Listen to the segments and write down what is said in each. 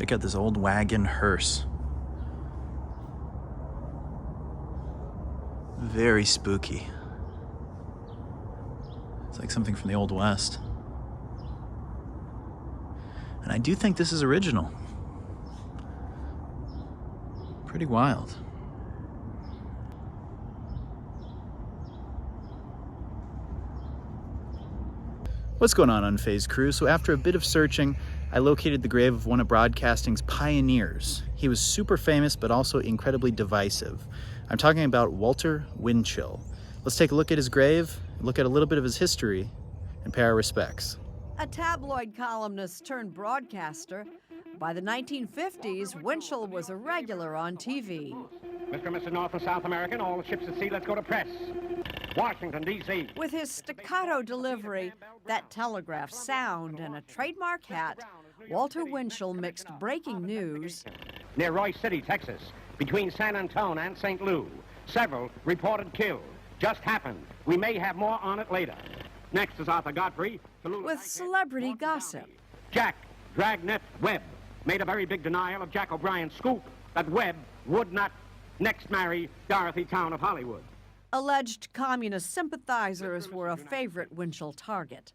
Check out this old wagon hearse. Very spooky. It's like something from the Old West. And I do think this is original. Pretty wild. What's going on, Unfazed crew? So after a bit of searching, I located the grave of one of broadcasting's pioneers. He was super famous, but also incredibly divisive. I'm talking about Walter Winchell. Let's take a look at his grave, look at a little bit of his history, and pay our respects. A tabloid columnist turned broadcaster, by the 1950s, Winchell was a regular on TV. Mr. and Mrs. North and South American, all ships at sea, let's go to press. Washington, D.C. With his staccato delivery, that telegraph sound, and a trademark hat, Walter Winchell mixed breaking news Near Royce City, Texas, between San Antonio and St. Louis. Several reported killed. Just happened. We may have more on it later. Next is Arthur Godfrey. with celebrity gossip. Jack Dragnet Webb made a very big denial of Jack O'Brien's scoop that Webb would not next marry Dorothy Town of Hollywood. Alleged communist sympathizers were a favorite Winchell target.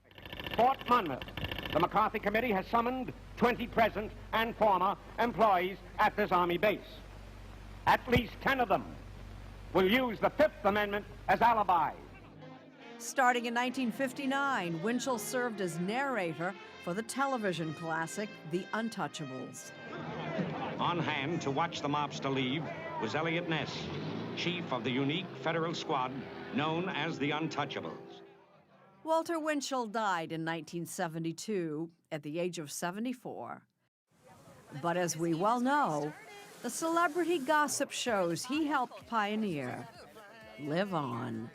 Fort Monmouth. The McCarthy Committee has summoned 20 present and former employees at this Army base. At least 10 of them will use the Fifth Amendment as alibis. Starting in 1959, Winchell served as narrator for the television classic The Untouchables. On hand to watch the mobster leave was Elliot Ness, chief of the unique federal squad known as the Untouchables. Walter Winchell died in 1972 at the age of 74. But as we well know, the celebrity gossip shows he helped pioneer live on.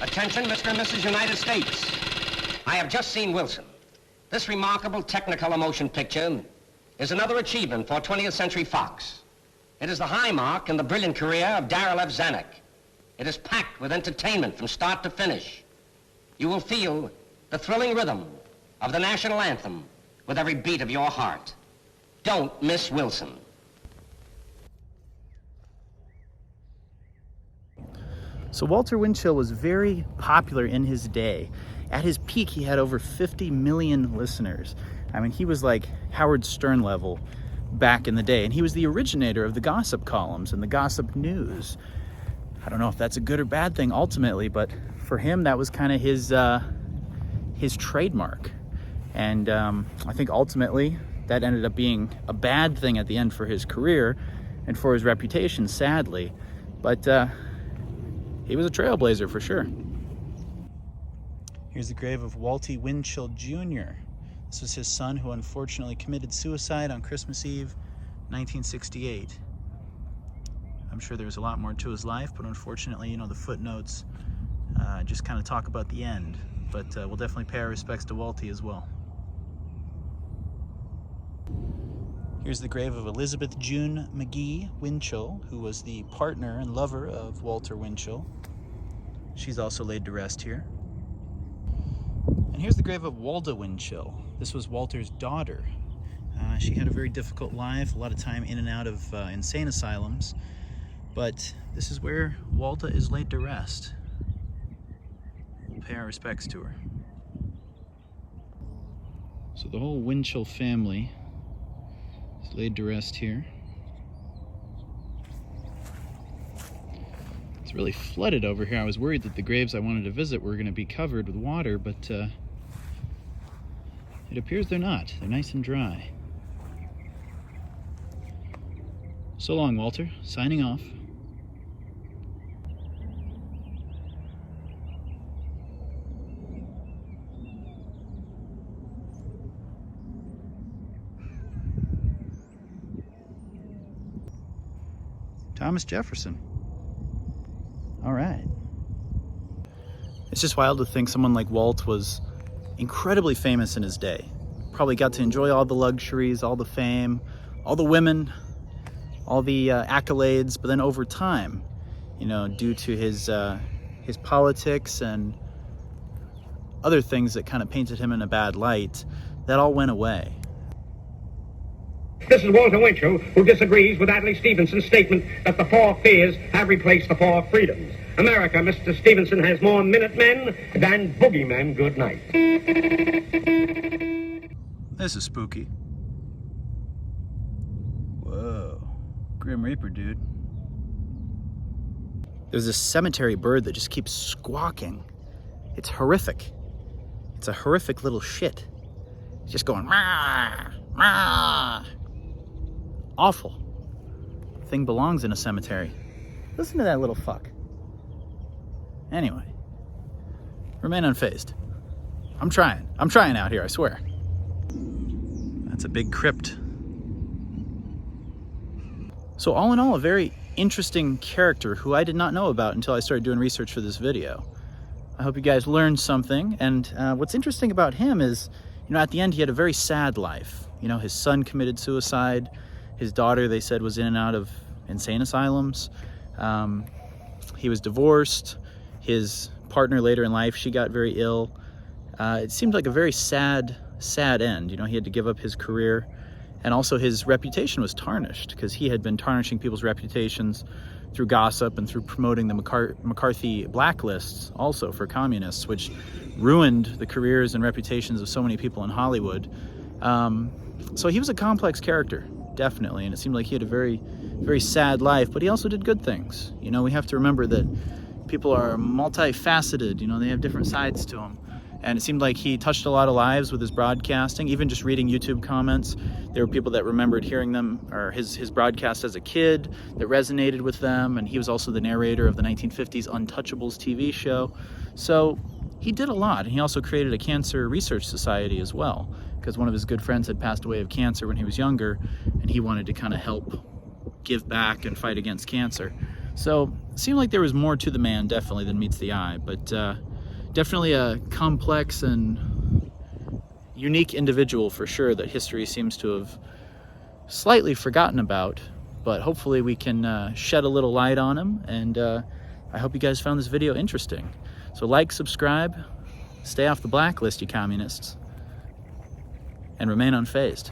Attention, Mr. and Mrs. United States. I have just seen Wilson. This remarkable Technicolor motion picture is another achievement for 20th Century Fox. It is the high mark in the brilliant career of Darryl F. Zanuck. It is packed with entertainment from start to finish. You will feel the thrilling rhythm of the national anthem with every beat of your heart. Don't miss Wilson. So Walter Winchell was very popular in his day. At his peak, he had over 50 million listeners. I mean, he was like Howard Stern level back in the day, and he was the originator of the gossip columns and the gossip news. I don't know if that's a good or bad thing ultimately, but for him, that was kind of his trademark. And I think ultimately that ended up being a bad thing at the end for his career and for his reputation, sadly. But he was a trailblazer for sure. Here's the grave of Walter Winchell Jr. This was his son who unfortunately committed suicide on Christmas Eve, 1968. I'm sure there's a lot more to his life, but unfortunately, you know, the footnotes just kind of talk about the end. But we'll definitely pay our respects to Walty as well. Here's the grave of Elizabeth June McGee Winchell, who was the partner and lover of Walter Winchell. She's also laid to rest here. And here's the grave of Walda Winchell. This was Walter's daughter. She had a very difficult life, a lot of time in and out of insane asylums. But this is where Walda is laid to rest. We'll pay our respects to her. So the whole Winchell family is laid to rest here. It's really flooded over here. I was worried that the graves I wanted to visit were going to be covered with water, but it appears they're not. They're nice and dry. So long, Walter. Signing off. Thomas Jefferson. All right. It's just wild to think someone like Walt was incredibly famous in his day. Probably got to enjoy all the luxuries, all the fame, all the women, all the accolades, but then over time, you know, due to his politics and other things that kind of painted him in a bad light, that all went away. This is Walter Winchell, who disagrees with Adlai Stevenson's statement that the 4 fears have replaced the 4 freedoms. America, Mr. Stevenson, has more Minutemen than boogeymen. Good night. This is spooky. Whoa. Grim Reaper, dude. There's this cemetery bird that just keeps squawking. It's horrific. It's a horrific little shit. It's just going rah, rah. Awful. Thing belongs in a cemetery. Listen to that little fuck. Anyway, remain unfazed. I'm trying out here, I swear. That's a big crypt. So all in all, a very interesting character who I did not know about until I started doing research for this video. I hope you guys learned something. And what's interesting about him is, you know, at the end he had a very sad life. You know, his son committed suicide. His daughter, they said, was in and out of insane asylums. He was divorced. His partner later in life, she got very ill. It seemed like a very sad end. You know, he had to give up his career. And also his reputation was tarnished because he had been tarnishing people's reputations through gossip and through promoting the McCarthy blacklists also for communists, which ruined the careers and reputations of so many people in Hollywood. So he was a complex character, definitely, and it seemed like he had a very, very sad life, but he also did good things. You know, we have to remember that people are multifaceted, you know, they have different sides to them. And it seemed like he touched a lot of lives with his broadcasting. Even just reading YouTube comments, there were people that remembered hearing them, or his broadcast as a kid, that resonated with them. And he was also the narrator of the 1950s Untouchables TV show. So he did a lot. And he also created a cancer research society as well, because one of his good friends had passed away of cancer when he was younger, and he wanted to kind of help give back and fight against cancer. So it seemed like there was more to the man, definitely, than meets the eye. But definitely a complex and unique individual for sure that history seems to have slightly forgotten about, but hopefully we can shed a little light on him, and I hope you guys found this video interesting. So like, subscribe, stay off the blacklist, you communists, and remain unfazed.